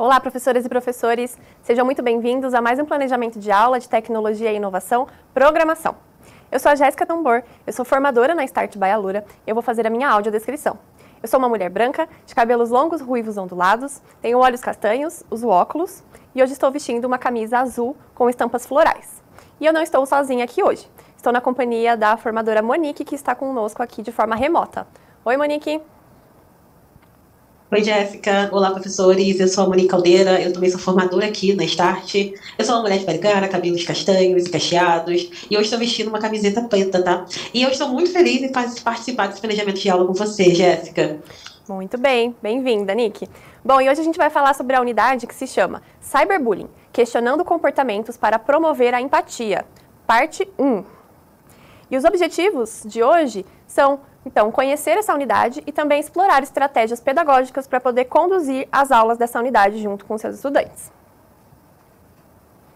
Olá, professoras e professores, sejam muito bem-vindos a mais um planejamento de aula de tecnologia e inovação, programação. Eu sou a Jéssica Tambor, eu sou formadora na Start by Alura e eu vou fazer a minha audiodescrição. Eu sou uma mulher branca, de cabelos longos, ruivos, ondulados, tenho olhos castanhos, uso óculos e hoje estou vestindo uma camisa azul com estampas florais. E eu não estou sozinha aqui hoje, estou na companhia da formadora Monique, que está conosco aqui de forma remota. Oi, Monique! Oi, Jéssica. Olá, professores. Eu sou a Monique Caldeira. Eu também sou formadora aqui na Start. Eu sou uma mulher de pele clara, cabelos castanhos e cacheados. E hoje estou vestindo uma camiseta preta, tá? E eu estou muito feliz em participar desse planejamento de aula com você, Jéssica. Muito bem, bem-vinda, Nick. Bom, e hoje a gente vai falar sobre a unidade que se chama Cyberbullying, questionando comportamentos para promover a empatia, parte 1. E os objetivos de hoje são, então, conhecer essa unidade e também explorar estratégias pedagógicas para poder conduzir as aulas dessa unidade junto com seus estudantes.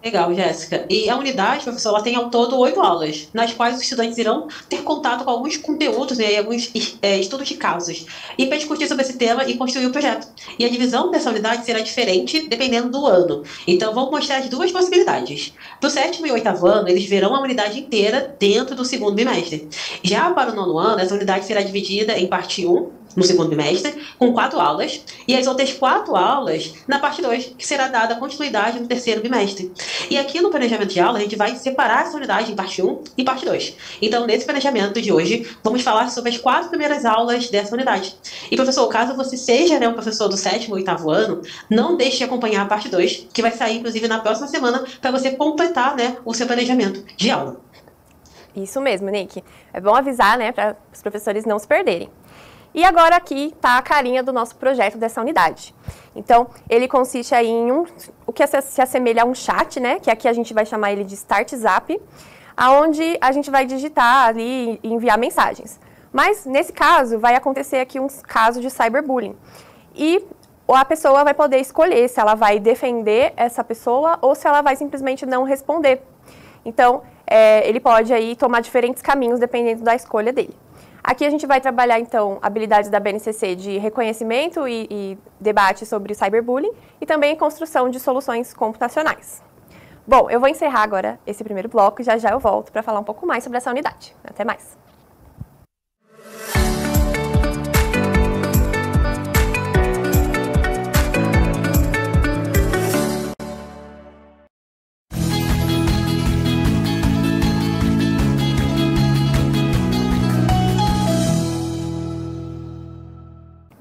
Legal, Jéssica. E a unidade, professor, ela tem ao todo 8 aulas, nas quais os estudantes irão ter contato com alguns conteúdos, né, e alguns estudos de casos, e para discutir sobre esse tema e construir o projeto. E a divisão dessa unidade será diferente dependendo do ano. Então, vamos mostrar as duas possibilidades. Do 7º e 8º ano, eles verão a unidade inteira dentro do 2º bimestre. Já para o 9º ano, essa unidade será dividida em parte 1, no 2º bimestre, com 4 aulas, e as outras 4 aulas na parte 2, que será dada continuidade no 3º bimestre. E aqui no planejamento de aula, a gente vai separar essa unidade em parte 1 e parte 2. Então, nesse planejamento de hoje, vamos falar sobre as 4 primeiras aulas dessa unidade. E, professor, caso você seja, né, um professor do 7º ou 8º ano, não deixe de acompanhar a parte 2, que vai sair, inclusive, na próxima semana, para você completar, né, o seu planejamento de aula. Isso mesmo, Nick. É bom avisar, né, para os professores não se perderem. E agora aqui está a carinha do nosso projeto dessa unidade. Então, ele consiste aí em o que se assemelha a um chat, né? Que aqui a gente vai chamar ele de Start Zap, aonde a gente vai digitar ali e enviar mensagens. Mas, nesse caso, vai acontecer aqui um caso de cyberbullying. E a pessoa vai poder escolher se ela vai defender essa pessoa ou se ela vai simplesmente não responder. Então, ele pode aí tomar diferentes caminhos dependendo da escolha dele. Aqui a gente vai trabalhar, então, habilidades da BNCC de reconhecimento e debate sobre cyberbullying e também construção de soluções computacionais. Bom, eu vou encerrar agora esse primeiro bloco e já eu volto para falar um pouco mais sobre essa unidade. Até mais!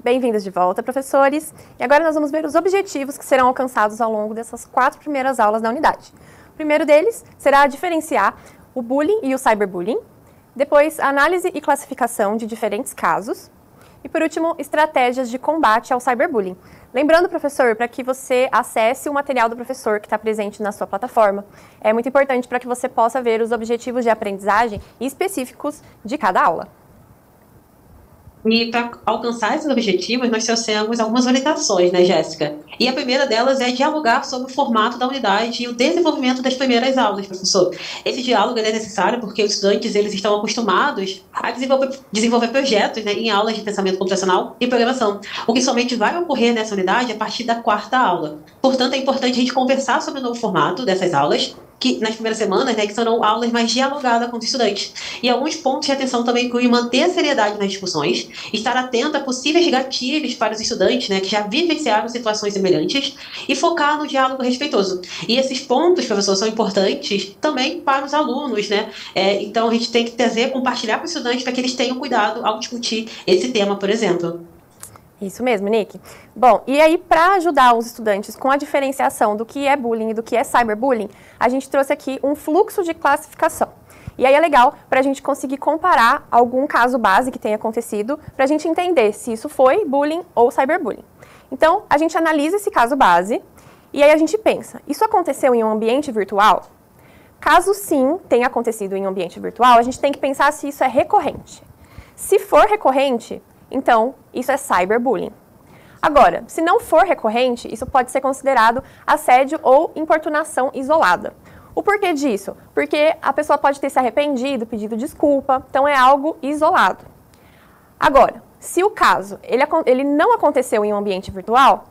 Bem-vindos de volta, professores. E agora nós vamos ver os objetivos que serão alcançados ao longo dessas 4 primeiras aulas da unidade. O primeiro deles será diferenciar o bullying e o cyberbullying. Depois, análise e classificação de diferentes casos. E, por último, estratégias de combate ao cyberbullying. Lembrando, professor, para que você acesse o material do professor que está presente na sua plataforma. É muito importante para que você possa ver os objetivos de aprendizagem específicos de cada aula. E para alcançar esses objetivos, nós trouxemos algumas orientações, né, Jéssica? E a primeira delas é dialogar sobre o formato da unidade e o desenvolvimento das primeiras aulas, professor. Esse diálogo é necessário porque os estudantes eles estão acostumados a desenvolver projetos, né, em aulas de pensamento computacional e programação, o que somente vai ocorrer nessa unidade a partir da 4ª aula. Portanto, é importante a gente conversar sobre o novo formato dessas aulas, que nas primeiras semanas, né, que serão aulas mais dialogadas com os estudantes. E alguns pontos de atenção também incluem manter a seriedade nas discussões, estar atento a possíveis gatilhos para os estudantes, né, que já vivenciaram situações semelhantes, e focar no diálogo respeitoso. E esses pontos, professor, são importantes também para os alunos, né? Então a gente tem que compartilhar com os estudantes para que eles tenham cuidado ao discutir esse tema, por exemplo. Isso mesmo, Nick. Bom, e aí para ajudar os estudantes com a diferenciação do que é bullying e do que é cyberbullying, a gente trouxe aqui um fluxo de classificação. E aí é legal para a gente conseguir comparar algum caso base que tenha acontecido, para a gente entender se isso foi bullying ou cyberbullying. Então, a gente analisa esse caso base e aí a gente pensa, isso aconteceu em um ambiente virtual? Caso sim tenha acontecido em um ambiente virtual, a gente tem que pensar se isso é recorrente. Se for recorrente, então, isso é cyberbullying. Agora, se não for recorrente, isso pode ser considerado assédio ou importunação isolada. O porquê disso? Porque a pessoa pode ter se arrependido, pedido desculpa, então é algo isolado. Agora, se o caso ele não aconteceu em um ambiente virtual,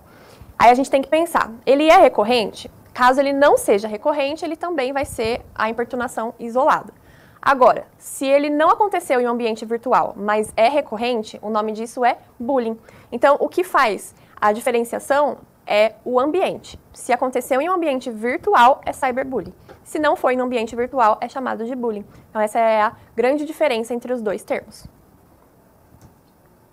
Aí a gente tem que pensar, ele é recorrente? Caso ele não seja recorrente, ele também vai ser a importunação isolada. Agora, se ele não aconteceu em um ambiente virtual, mas é recorrente, o nome disso é bullying. Então, o que faz a diferenciação é o ambiente. Se aconteceu em um ambiente virtual, é cyberbullying. Se não foi em um ambiente virtual, é chamado de bullying. Então, essa é a grande diferença entre os dois termos.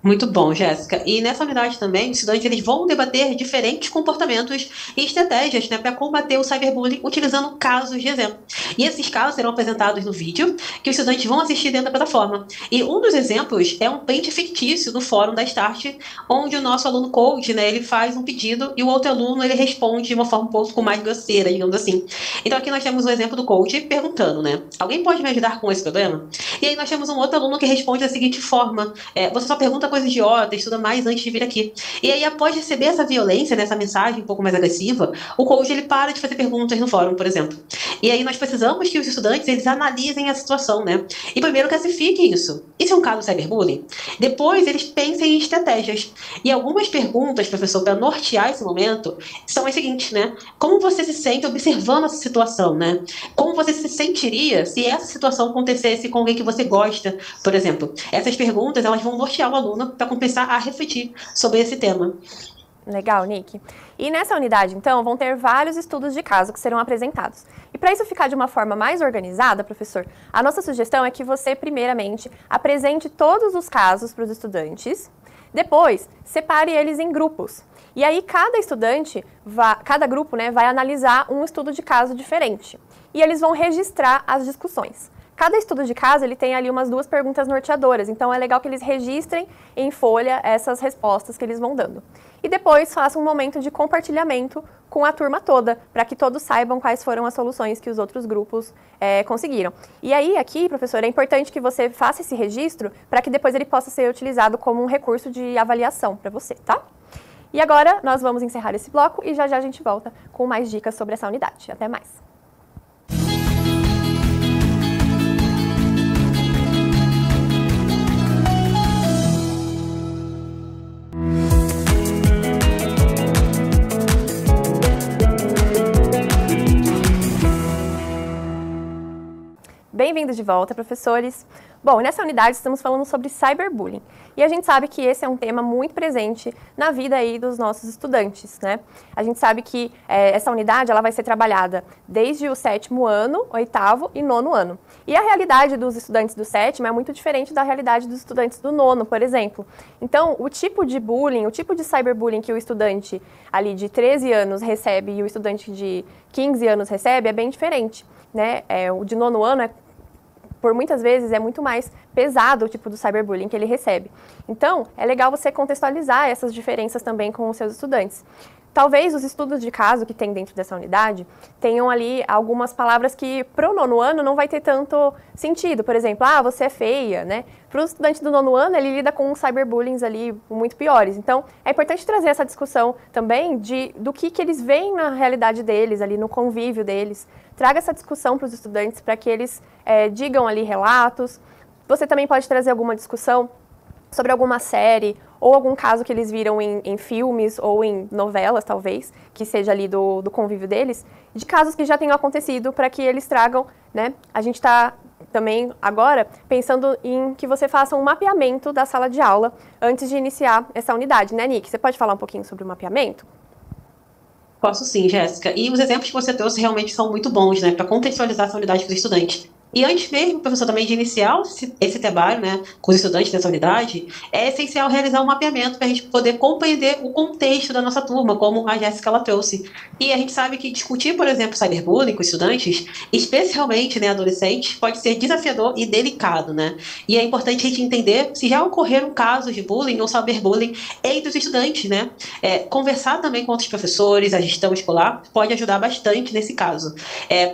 Muito bom, Jéssica. E nessa unidade também, os estudantes eles vão debater diferentes comportamentos e estratégias, né, para combater o cyberbullying utilizando casos de exemplo. E esses casos serão apresentados no vídeo que os estudantes vão assistir dentro da plataforma. E um dos exemplos é um print fictício do fórum da Start, onde o nosso aluno coach, né, ele faz um pedido e o outro aluno ele responde de uma forma um pouco mais grosseira, digamos assim. Então aqui nós temos o exemplo do coach perguntando, né, alguém pode me ajudar com esse problema? E aí nós temos um outro aluno que responde da seguinte forma, você só pergunta coisa idiota, estuda mais antes de vir aqui. E aí, após receber essa violência, nessa mensagem um pouco mais agressiva, o coach ele para de fazer perguntas no fórum, por exemplo. E aí nós precisamos que os estudantes eles analisem a situação, né? E primeiro classifiquem isso. Isso é um caso de cyberbullying? Depois eles pensem em estratégias. E algumas perguntas, professor, para nortear esse momento, são as seguintes, né? Como você se sente observando essa situação, né? Como você se sentiria se essa situação acontecesse com alguém que você gosta, por exemplo? Essas perguntas, elas vão nortear o aluno para começar a refletir sobre esse tema. Legal, Nick. E nessa unidade, então, vão ter vários estudos de caso que serão apresentados. E para isso ficar de uma forma mais organizada, professor, a nossa sugestão é que você, primeiramente, apresente todos os casos para os estudantes, depois, separe eles em grupos. E aí, cada grupo, né, vai analisar um estudo de caso diferente. E eles vão registrar as discussões. Cada estudo de caso, ele tem ali umas 2 perguntas norteadoras, então é legal que eles registrem em folha essas respostas que eles vão dando. E depois façam um momento de compartilhamento com a turma toda, para que todos saibam quais foram as soluções que os outros grupos conseguiram. E aí, aqui, professor, é importante que você faça esse registro para que depois ele possa ser utilizado como um recurso de avaliação para você, tá? E agora, nós vamos encerrar esse bloco e já já a gente volta com mais dicas sobre essa unidade. Até mais! Bem-vindos de volta, professores. Bom, nessa unidade estamos falando sobre cyberbullying. E a gente sabe que esse é um tema muito presente na vida aí dos nossos estudantes, né? A gente sabe que essa unidade ela vai ser trabalhada desde o 7º ano, 8º e 9º ano. E a realidade dos estudantes do 7º é muito diferente da realidade dos estudantes do 9º, por exemplo. Então, o tipo de bullying, o tipo de cyberbullying que o estudante ali de 13 anos recebe e o estudante de 15 anos recebe é bem diferente, né? O de 9º ano por muitas vezes é muito mais pesado o tipo do cyberbullying que ele recebe. Então, é legal você contextualizar essas diferenças também com os seus estudantes. Talvez os estudos de caso que tem dentro dessa unidade tenham ali algumas palavras que para o 9º ano não vai ter tanto sentido. Por exemplo, você é feia, né? Para o estudante do 9º ano, ele lida com cyberbullying ali muito piores. Então, é importante trazer essa discussão também do que eles veem na realidade deles, ali no convívio deles. Traga essa discussão para os estudantes para que eles digam ali relatos. Você também pode trazer alguma discussão sobre alguma série ou algum caso que eles viram em filmes ou em novelas, talvez, que seja ali do convívio deles, de casos que já tenham acontecido para que eles tragam, né? A gente está também agora pensando em que você faça um mapeamento da sala de aula antes de iniciar essa unidade, né, Nick? Você pode falar um pouquinho sobre o mapeamento? Posso sim, Jéssica. E os exemplos que você trouxe realmente são muito bons, né, para contextualizar essa unidade para os estudantes. E antes mesmo, professor, também de iniciar esse trabalho, né, com os estudantes dessa unidade, é essencial realizar um mapeamento para a gente poder compreender o contexto da nossa turma, como a Jéssica ela trouxe. E a gente sabe que discutir, por exemplo, cyberbullying com estudantes, especialmente, né, adolescentes, pode ser desafiador e delicado, né? E é importante a gente entender se já ocorreram casos de bullying ou cyberbullying entre os estudantes, né? Conversar também com outros professores, a gestão escolar, pode ajudar bastante nesse caso.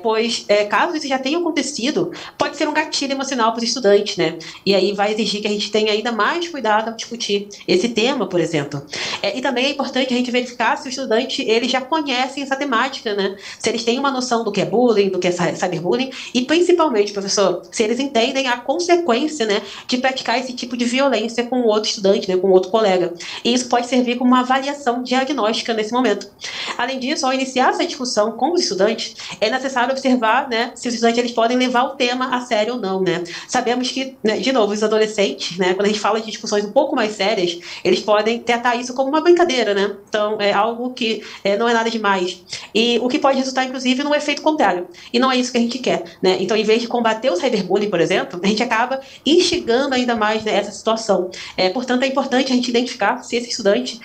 Pois, caso isso já tenha acontecido, isso pode ser um gatilho emocional para os estudantes, né? E aí vai exigir que a gente tenha ainda mais cuidado ao discutir esse tema, por exemplo. E também é importante a gente verificar se o estudante ele já conhece essa temática, né? Se eles têm uma noção do que é bullying, do que é cyberbullying, e principalmente, professor, se eles entendem a consequência, né, de praticar esse tipo de violência com outro estudante, né, com outro colega. E isso pode servir como uma avaliação diagnóstica nesse momento. Além disso, ao iniciar essa discussão com os estudantes, é necessário observar, né, se os estudantes eles podem levar o tema a sério ou não, né? Sabemos que, né, de novo, os adolescentes, né, quando a gente fala de discussões um pouco mais sérias, eles podem tratar isso como uma brincadeira, né? Então, é algo que não é nada demais. E o que pode resultar, inclusive, num efeito contrário. E não é isso que a gente quer, né? Então, em vez de combater o cyberbullying, por exemplo, a gente acaba instigando ainda mais, né, essa situação. Portanto, é importante a gente identificar se esse estudante,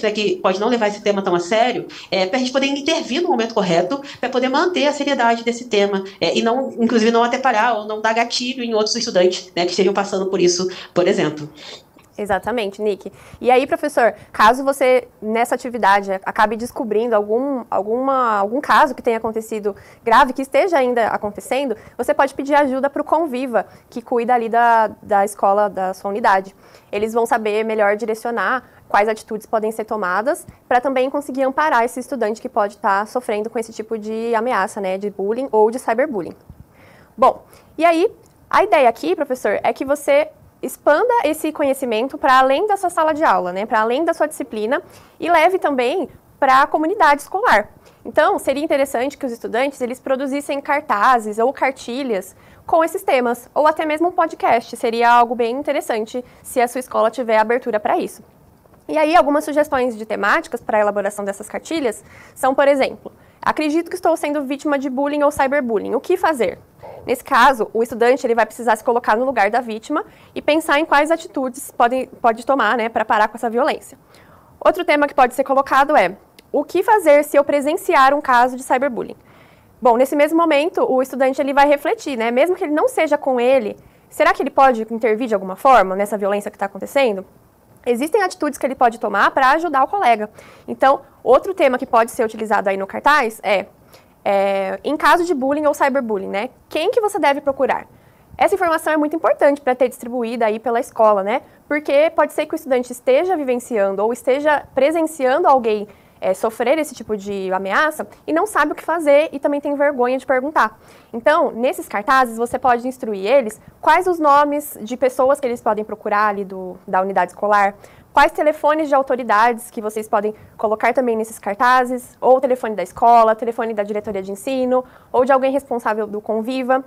né, que pode não levar esse tema tão a sério, para a gente poder intervir no momento correto, para poder manter a seriedade desse tema, e não, inclusive, não atrapalhar ou não dar gatilho em outros estudantes, né, que estejam passando por isso, por exemplo. Exatamente, Nick. E aí, professor, caso você, nessa atividade, acabe descobrindo algum caso que tenha acontecido grave, que esteja ainda acontecendo, você pode pedir ajuda para o Conviva, que cuida ali da escola, da sua unidade. Eles vão saber melhor direcionar quais atitudes podem ser tomadas para também conseguir amparar esse estudante que pode estar sofrendo com esse tipo de ameaça, né, de bullying ou de cyberbullying. Bom, e aí, a ideia aqui, professor, é que você expanda esse conhecimento para além da sua sala de aula, né, para além da sua disciplina e leve também para a comunidade escolar. Então, seria interessante que os estudantes eles produzissem cartazes ou cartilhas com esses temas, ou até mesmo um podcast. Seria algo bem interessante se a sua escola tiver abertura para isso. E aí, algumas sugestões de temáticas para a elaboração dessas cartilhas são, por exemplo, acredito que estou sendo vítima de bullying ou cyberbullying, o que fazer? Nesse caso, o estudante ele vai precisar se colocar no lugar da vítima e pensar em quais atitudes pode tomar, né, para parar com essa violência. Outro tema que pode ser colocado é: o que fazer se eu presenciar um caso de cyberbullying? Bom, nesse mesmo momento, o estudante ele vai refletir, né, mesmo que ele não seja com ele, será que ele pode intervir de alguma forma nessa violência que está acontecendo? Existem atitudes que ele pode tomar para ajudar o colega. Então, outro tema que pode ser utilizado aí no cartaz em caso de bullying ou cyberbullying, né? Quem que você deve procurar? Essa informação é muito importante para ter distribuída aí pela escola, né? Porque pode ser que o estudante esteja vivenciando ou esteja presenciando alguém sofrer esse tipo de ameaça e não sabe o que fazer e também tem vergonha de perguntar. Então, nesses cartazes, você pode instruir eles quais os nomes de pessoas que eles podem procurar ali da unidade escolar, quais telefones de autoridades que vocês podem colocar também nesses cartazes, ou o telefone da escola, telefone da diretoria de ensino, ou de alguém responsável do Conviva,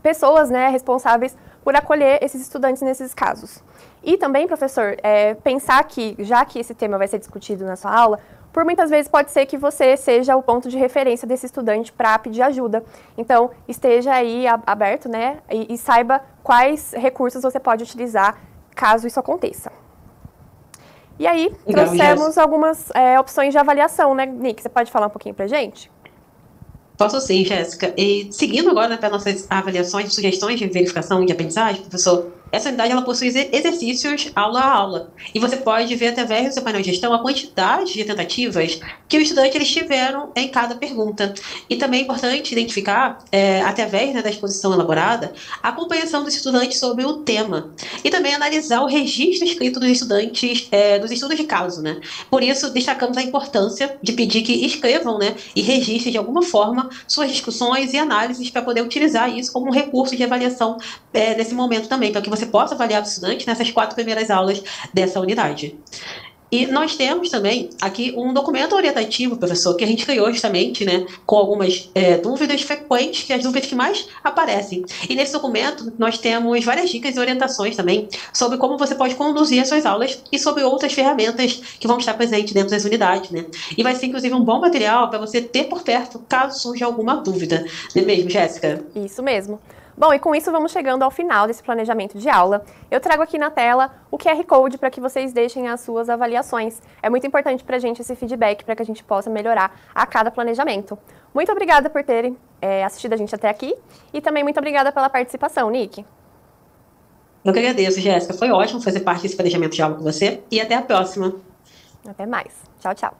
pessoas, né, responsáveis por acolher esses estudantes nesses casos. E também, professor, pensar que, já que esse tema vai ser discutido na sua aula, por muitas vezes pode ser que você seja o ponto de referência desse estudante para pedir ajuda. Então, esteja aí aberto, né, e saiba quais recursos você pode utilizar caso isso aconteça. E aí, trouxemos algumas opções de avaliação, né, Nick? Você pode falar um pouquinho pra gente? Posso sim, Jéssica. E seguindo agora, né, para nossas avaliações, sugestões de verificação e de aprendizagem, professor, essa unidade ela possui exercícios aula a aula. E você pode ver através do seu painel de gestão a quantidade de tentativas que os estudantes eles tiveram em cada pergunta. E também é importante identificar, através, né, da exposição elaborada, a compreensão dos estudantes sobre o tema. E também analisar o registro escrito dos estudantes, dos estudos de caso, né? Por isso, destacamos a importância de pedir que escrevam, né, e registrem de alguma forma suas discussões e análises para poder utilizar isso como um recurso de avaliação nesse momento também, para que você possa avaliar o estudante nessas 4 primeiras aulas dessa unidade. E nós temos também aqui um documento orientativo, professor, que a gente criou justamente, né, com algumas dúvidas frequentes, que é as dúvidas que mais aparecem. E nesse documento nós temos várias dicas e orientações também sobre como você pode conduzir as suas aulas e sobre outras ferramentas que vão estar presentes dentro das unidades, né? E vai ser, inclusive, um bom material para você ter por perto caso surja alguma dúvida. Não é mesmo, Jéssica? Isso mesmo. Bom, e com isso vamos chegando ao final desse planejamento de aula. Eu trago aqui na tela o QR Code para que vocês deixem as suas avaliações. É muito importante para a gente esse feedback para que a gente possa melhorar a cada planejamento. Muito obrigada por terem assistido a gente até aqui e também muito obrigada pela participação, Nick. Eu que agradeço, Jéssica. Foi ótimo fazer parte desse planejamento de aula com você e até a próxima. Até mais. Tchau, tchau.